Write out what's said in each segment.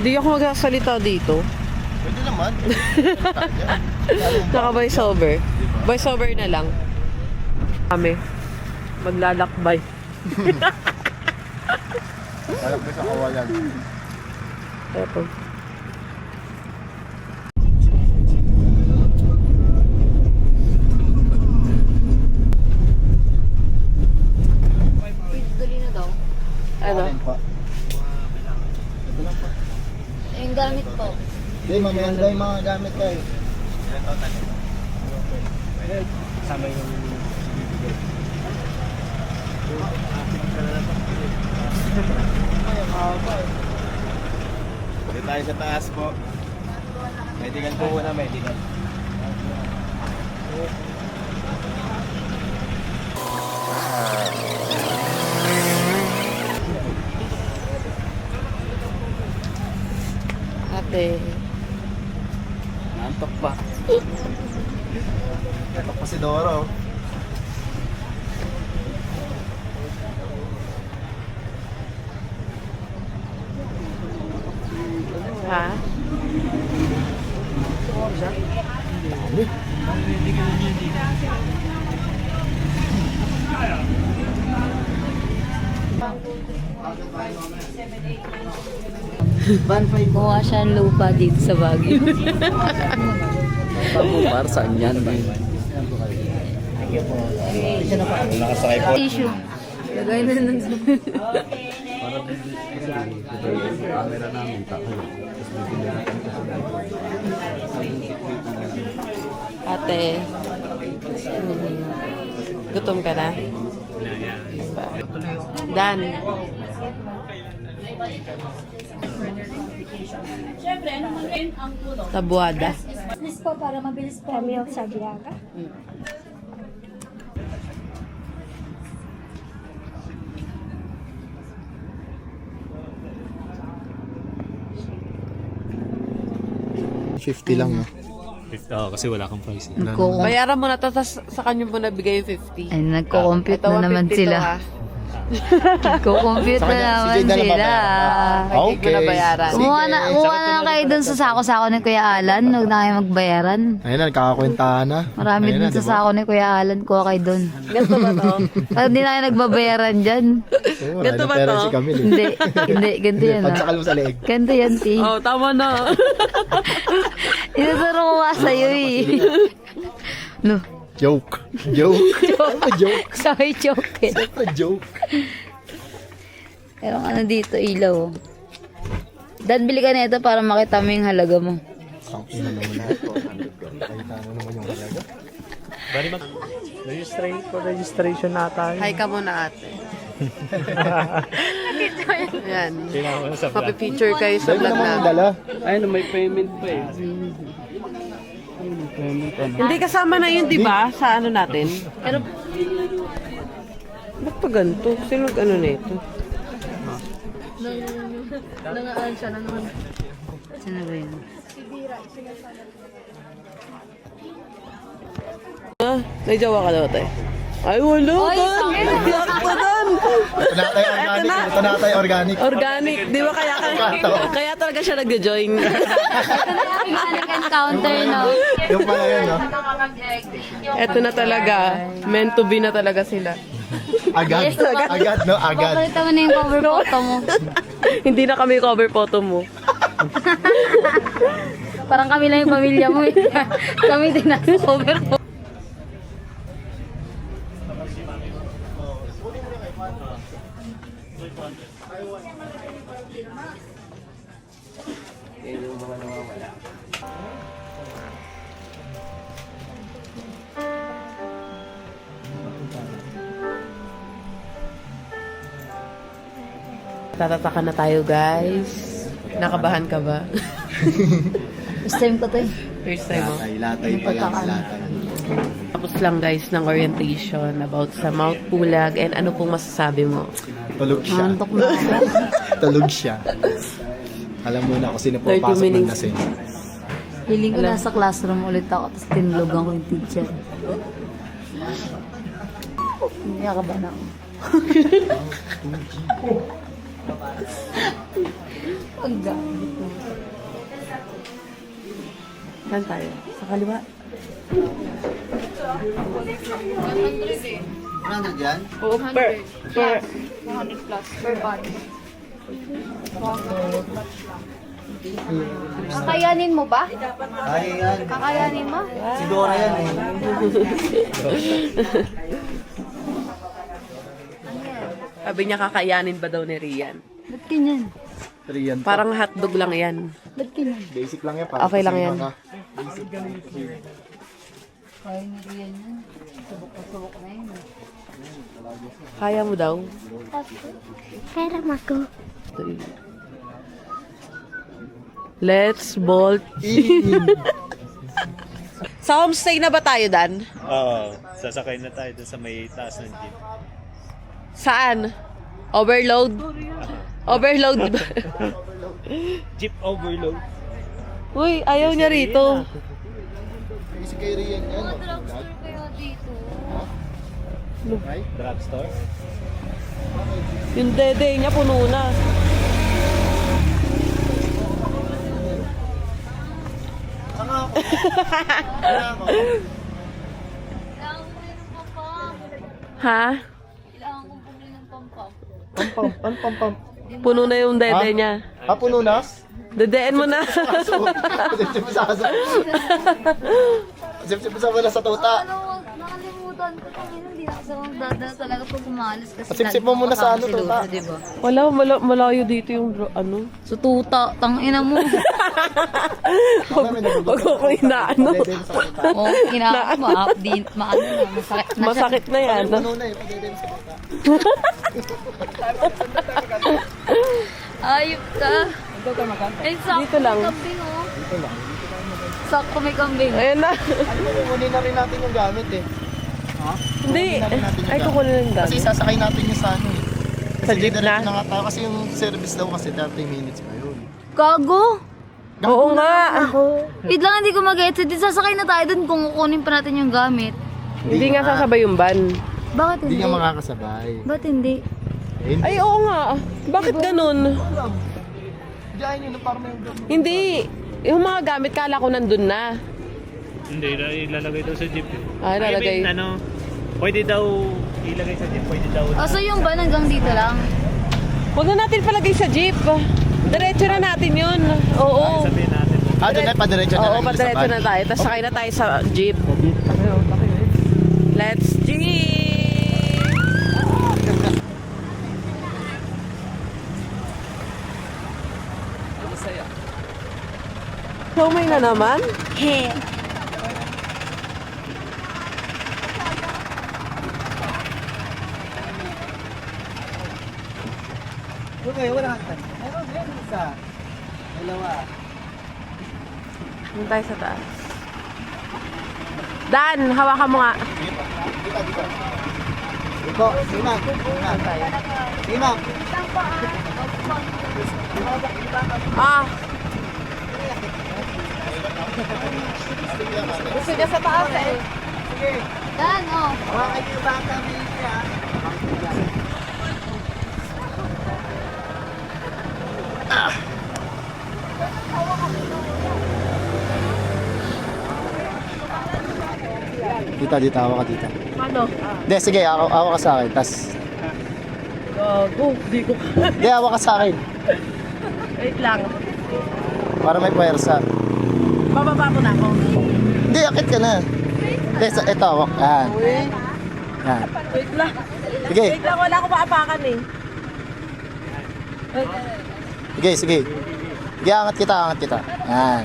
Hindi ako magsasalita dito. Pwede naman. Saka voice over. Voice over na lang. Kami. Maglalakbay. Harap mo sa kawalan. Eto. Tuloy na daw. Ano? Yung gamit po. Hindi, mamaya na yung mga gamit kayo. Kasama yung Dito tayo sa taas po. Medical po muna, medical. Ate. nantok pa. Ito pa si Doro. Ha? Kuha siya ng lupa dito sa Baguio. Para saan yan? Nakasakay po. Tissue. Lagay na nun sa... Camera namin, tako. Ate. Gutom ka na? Dan. Tabuada. Business po para mabilis po kami sa Biaga. $50 lang, no? Oo, kasi wala kang price. Bayaran mo na to, tas sa kanya mo nabigay yung 50. Ay, nagko-compute Ito, na naman 150 to, sila. ha? Nagko-compute Sa na kanya, naman si Jade na lang sila. Hindi ko na bayaran. Kumuha na lang kayo dun sa sako-sako ni Kuya Alan. Huwag na kayo magbayaran. Ayun na, nagkakakwentahan na. Marami Ayun dun na, sa diba? sako ni Kuya Alan. Kuha kayo dun. Ganito ba to? Hindi na kayo nagbabayaran dyan. Oo, Ganito wala ba na pera to? si Camille. Hindi. Hindi. Ganito yan. Pagsakal mo sa leeg. Ganito yan, T. Oh, tama na. Inuturo ko nga sa'yo eh. No. Joke. Joke. Siyempre joke. Sabi joke eh. Siyempre joke. Meron ka na dito, ilaw. Dan, bili ka na ito para makita mo yung halaga mo. Ang ina naman na ito. Nakita mo naman yung halaga. Bali mag... Registration na tayo. Hi ka muna, ate. Yan. Kailangan ko na sa vlog. Mapipicture kayo sa Dahil vlog naman ang na. dala. Ay, no, may payment pa eh. May payment pa na. Hindi kasama na yun, di ba? Sa ano natin? Pero, Ba't pa ganito? Sino ano na ito? sino ba yun? Ah, may jowa ka daw, tayo. Ay, wala. Oy, Dan. sorry. Yak pa, Dan. Ito na tayo organic. Ito na tayo organic. Organic. Di ba kaya talaga siya nag-join? Ito na yung organic encounter, no? Yung pala yun, no? Ito na talaga. Meant to be na talaga sila. Agad. Agad, no? Agad. Paparita mo na yung cover photo mo. Hindi na kami cover photo mo. Parang kami lang yung pamilya mo eh. Kami din na cover photo. Tatatakan na tayo, guys. Nakabahan ka ba? First time ko to eh. First time mo? Latay pa lang. Latay. Tapos lang, guys, ng orientation about sa Mount Pulag and ano pong masasabi mo? Tulog siya. Mantok na ako. Tulog siya. Alam mo na kung sino 30 po pasok ng minutes. nasin. Hiling ko nasa classroom ulit ako tapos tinulugan ko yung teacher. Hindi ka ba na ako? Saan tayo? Sa kaliwa? 100 yan? Oo, per. Kakayanin mo ba? Kaya yan. Kakayanin mo? Si Dora yan eh. Sabi niya kakayanin ba daw ni Rian? Ba't ganyan? Parang hotdog lang yan. Ba't ganyan? Basic lang yan. Okay lang yan. Kaya ni Rian yan. Subok na yun. Kaya mo daw? Kaya ako. Let's bolt. Sa homestay na ba tayo, Dan? Oo, sasakay na tayo dun sa may taas ng jeep. Saan? Overload? Overload ba? Jeep overload. Uy, ayaw niya rito. Basic kay Rian yan. Drugstore kayo dito. Drugstore. Yung dede niya puno na. Kailangan ko rin ng pampam. Ha? Kailangan kong bumili ng pampam. Pam. Puno na yung dede niya. Puno na? Dedeen mo na. Sip-sip mo na sa tuta. Ano, nakalimutan ko kung hindi na kasi magdadala talaga pag umalis kasi Sip-sip mo muna sa ano, tuta. diba? Wala, malayo dito yung ano. So tuta, tangina mo. Huwag ko inaano. Oh, kailangan mo, maano na, masakit na siya. Masakit na yan. Puno na eh. Pagdeden sa tuta. Ayop ka. Eh, sakto Dito lang. may kambing, oh. Sakto may kambing. Ayan na. Kukunin na rin natin yung gamit eh. Hindi. Ay, kukunin lang dami. Kasi sasakay natin yung sa ano eh. Sa jeep na? Nga tayo kasi yung service daw kasi 30 minutes pa yun. Gago. Oo nga. Wait lang, hindi ko mag-get. Hindi sasakay na tayo dun kung kukunin pa natin yung gamit. Hindi nga sasabay yung van. Bakit Hindi hindi? nga makakasabay. Ba't hindi? Eh, hindi. Ay, oo nga. Bakit ganun? Diyan yun, parang may Hindi. Yung mga gamit, kala ko nandun na. Hindi, ilalagay daw sa jeep. Ah, ilalagay. I mean, ano, pwede daw ilagay sa jeep, pwede daw. Oh, so yung van hanggang dito lang? Huwag na natin palagay sa jeep. Diretso na natin yun. Oo. Sabihin natin. doon na, padiretso na Oo, lang yung padiretso sa na van. tayo. Tapos sakay na tayo sa jeep. Let's jeep! So, may na naman? He. Okay, wala ka. Meron din isa. Dalawa. Doon tayo sa taas. Dan, hawakan mo nga. Dito. Iko, sige ma'am. Sige ma'am. Ah. Gusto niya sa taas eh. Dan, oh. Hawakan niyo ba ang kami niya? Dito, hawa ka dito. Paano? Hindi, sige, hawa ka sa akin. Tas, Gago, di ko. hindi, hawa ka sa akin. Wait lang. Para may puwersa. Bababa ko na ako. Hindi, akit ka na. Hindi, ito, hawak. Yan. Yan. Wait lang. Sige, Wait lang, wala ko maapakan eh. sige. Sige, angat kita. Yan.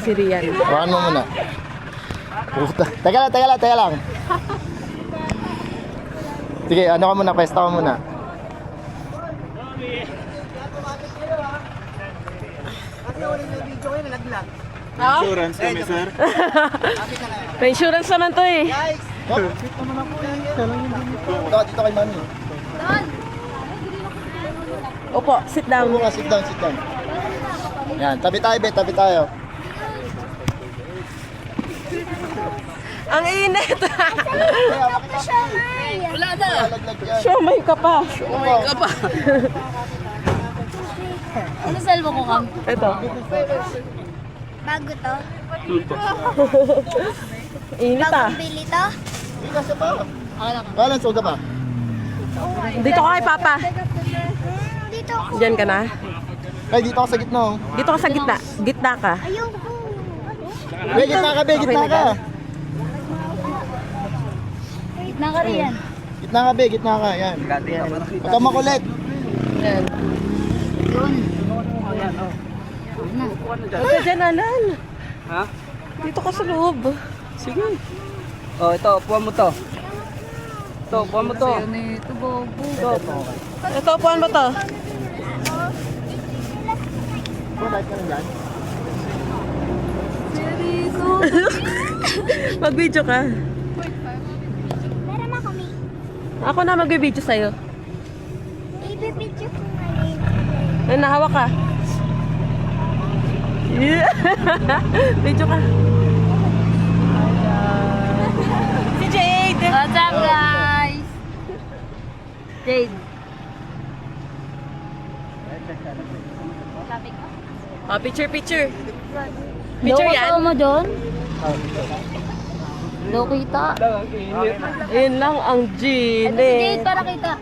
Si Rian. Hawakan mo muna. Puta. Teka lang. Sige, ano ka muna, pesta ka muna. Ha? Insurance kami, sir. May insurance naman to eh. Dito kay mami. Opo, sit down. Upo ka, sit down. Yan, tabi tayo, be, tabi tayo. Ang init. Wala na. Siomay ka pa. Ano salvo ko, Kam? Ito. Bago to. Init ah. Bagong bili to. Balance, huwag ka pa. Dito ka kay Papa. Dito ako. Diyan ka na. Ay, dito ako sa gitna. Oh. Dito ka sa gitna. Gitna ka. Ayoko. Be, gitna ka, be, gitna ka. Gitna ka rin yan. Gitna ka, be, gitna ka. Yan. Huwag ka makulit. Yan. Yun. Okay, dyan, Alan. Ha? Dito ka sa loob. Sige. Oh, ito, upuan mo to. Ito, upuan mo to. Ito, bobo. Ito, upuan mo to. Mag-video ka. Meron ako may Ako na mag-video sa'yo. ibibidyo ko ngayon. Ay, nahawak ka. Yeah. Video ka. Si Jade. What's up, guys? Jade. Oh, picture. Picture yan. Low mo, John? Low kita. Yun lang ang Ito si Jade Gine. para kita.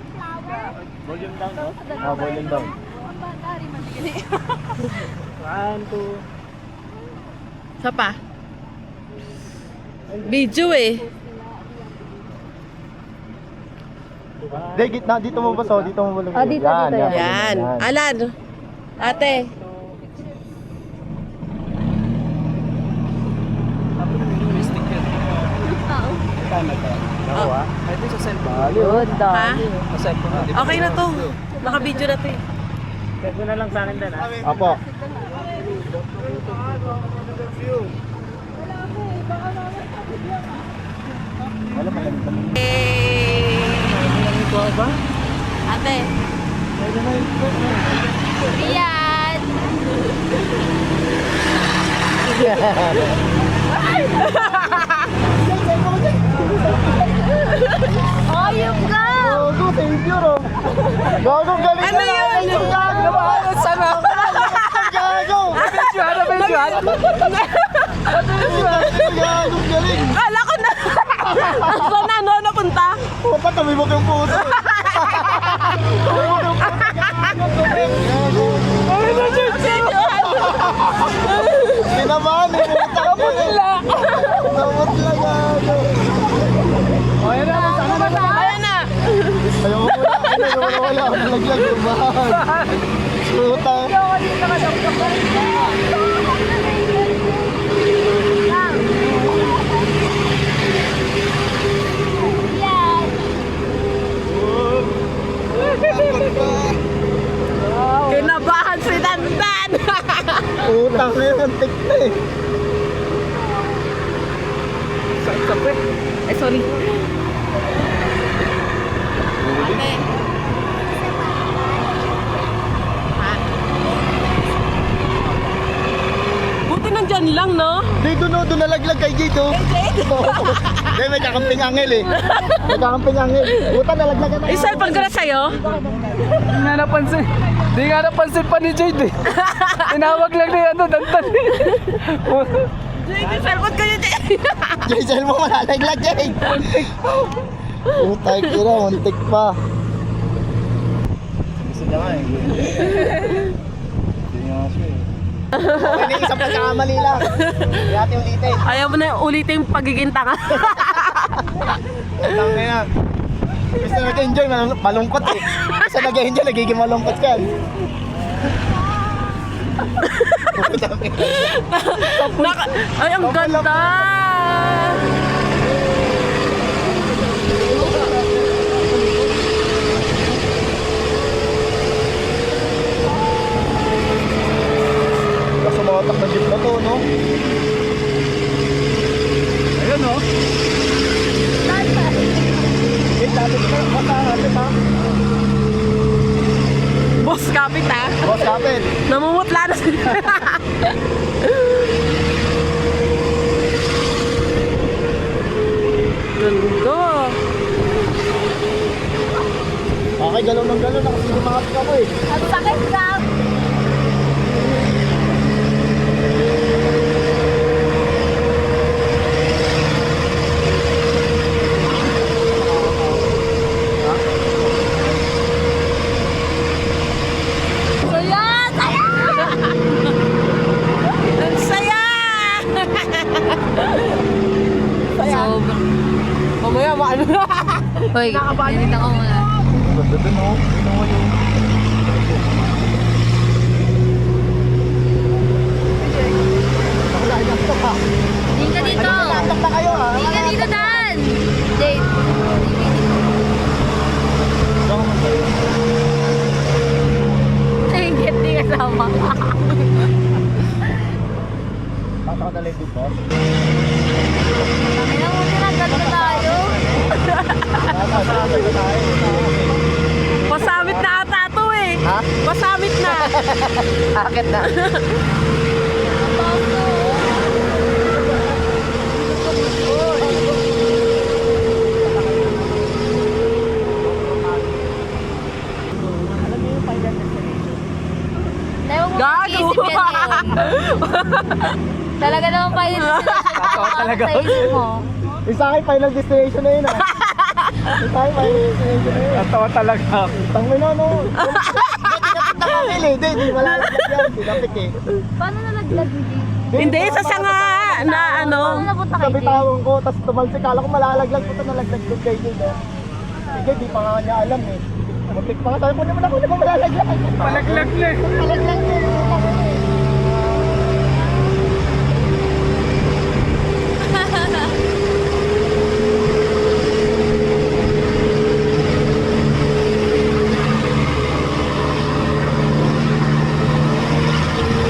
Volume down, no? Volume down. 1, 2. Sa pa? Video eh. Be, gitna. Dito mo ba, so? Dito mo ba? Ah, dito, dito, yan. Yan. Alan. Ate. Ako ah. Ay, ito sa cellphone. Yun, Ha? dami. Sa cellphone. Okay na to. Naka-video na to eh. Pwede na lang sa akin din ah. Apo. Wala malamig kami. Ate. Rian! Ayun ka! Gogo, thank you, Ro. Gogo, galing Ano yun? Gago! Sana. Gago! Gago, galing! Kala ko na. Saan na, no? Napunta? Oh, patabi mo kayong puso. Pinabahan eh, puta ka pa eh. Namot lang, gago. Ayan na. Ayaw mo wala. Nalaglag yung bahan. Puta. Kinabahan si Dandan. Puta na yun, tikta eh. Ay, sorry. Buti nandyan lang, no? Dito no, doon nalaglag kay Jade oh. Hindi, may kakamping angel eh. May kakamping angel. Puta, nalaglag ka na. Ay, cellphone ko na sa'yo. Di nga napansin. Di nga napansin pa ni Jade eh. Tinawag lang ni ano, Dantan. Jade, cellphone ko yun, Jade. Jade, saan mo malalaglag, Jade? Puta, kira, muntik pa. Gusto niya nga eh. Hindi nga siya eh. Okay na isang pagkakamali lang. Hindi natin ulitin. Ayaw mo na ulitin yung pagiging tanga. Tang na. Gusto nag-enjoy, malungkot eh. Gusto nag-enjoy, nagiging malungkot ka. Ay, ang ganda! Sumatak na jeep na to, no? Ayun no. Eh, dati ko na, matahatin ha. Boss kapit ah. Boss kapit. Namumutla na sila. Ganda. Okay, galaw ng galaw. Nakasilumangat ka mo eh. Ang sakit ka! Saya! Saya! Ang saya! Sobrang. Mamaya, maano na. Hoy, ganito ako muna. Ganda dun oh. Ginawa yung... Wala, inaktok ha. Hindi ka dito! Inaktok na kayo ha. Hindi ka dito, Dan! Jade. Nainggit, di kasama. Baka ka nalang dito. Kaya mo tinagal na tayo. Pasamit na ata to eh. Ha? Pasamit na. Akit na. Gago. Talaga naman pa yun. Talaga. Sa isip mo. Isa akin, final destination na yun ah. Isa akin, final destination na yun. Natawa talaga. Tangin na no. Hindi, malalaglag yan. Sinapik eh. Paano nalaglag hindi? Hindi, sa sanga na ano. Paano napunta kayo? Kabitawan ko, tapos tumalsik. Kala ko malalaglag. Puta nalaglag doon kayo dun eh. Sige, di pa nga niya alam eh. Muntik pa nga tayo po naman ako na malalaglag. Palaglag na eh. Malaglag eh.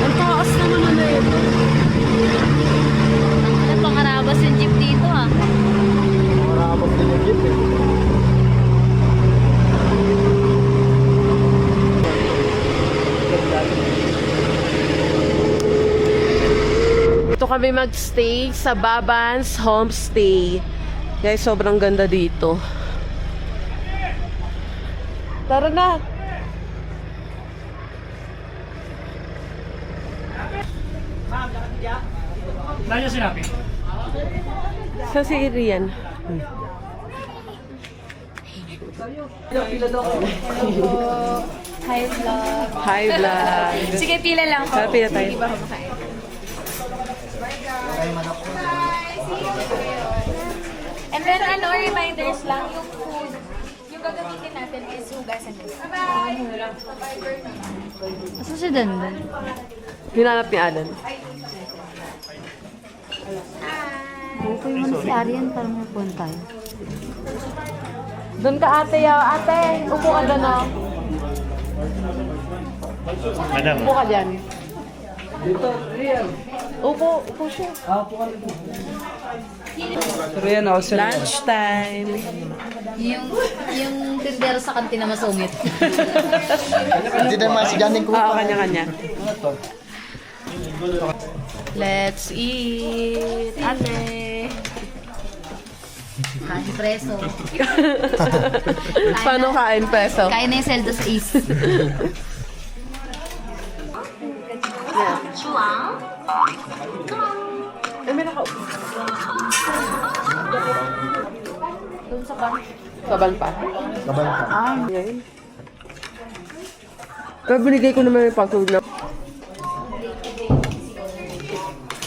Ang taas naman na ito. Ang pangarabas yung jeep dito ah. Marabot din yung jeep eh. Dito kami magstay sa Babans Homestay. Guys, sobrang ganda dito. Tara na. Nandiyan sinabi. Sa si Rian. Hi vlog. Hi, vlog. Sige, pila lang po. Happy na tayo. And then ano, reminders lang, yung food, yung gagamitin natin is hugasan din. Asa si Dandan? Hinanap ni Alan. Okay mo na si Arian para mapunta tayo. Doon ka ate, ate. Upo ka doon, oh. Madam. Upo ka dyan. Upo siya. Pero yan ako sir. Lunch time. Yung tindero sa kantina masungit. Hindi na mga si Janing ko. Oo, kanya-kanya. Let's eat. Ate. Kain preso. Paano kain peso? Kain na yung seldo sa Ace. Yeah. Ay, may naka... Doon sa pan. Kaban pa. Kabal ka. Yan. Pero binigay ko naman yung pagtulog na.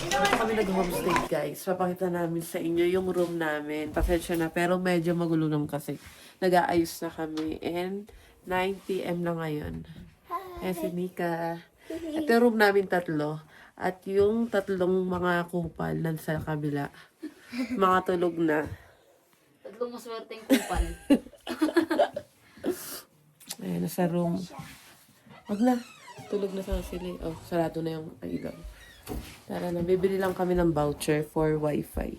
Dito kami nag-homestay guys. Papakita namin sa inyo yung room namin. Pasensya na pero medyo magulo naman kasi. Nag-aayos na kami and 9 PM na ngayon. Eh si Mika. Ito yung room namin tatlo. At yung tatlong mga kupal nasa kabila. Mga tulog na. Tatlong maswerteng kupal. Ayan, nasa room. Wag na. Tulog na sa sila. Oh, sarado na yung ilaw. Tara na, bibili lang kami ng voucher for wifi.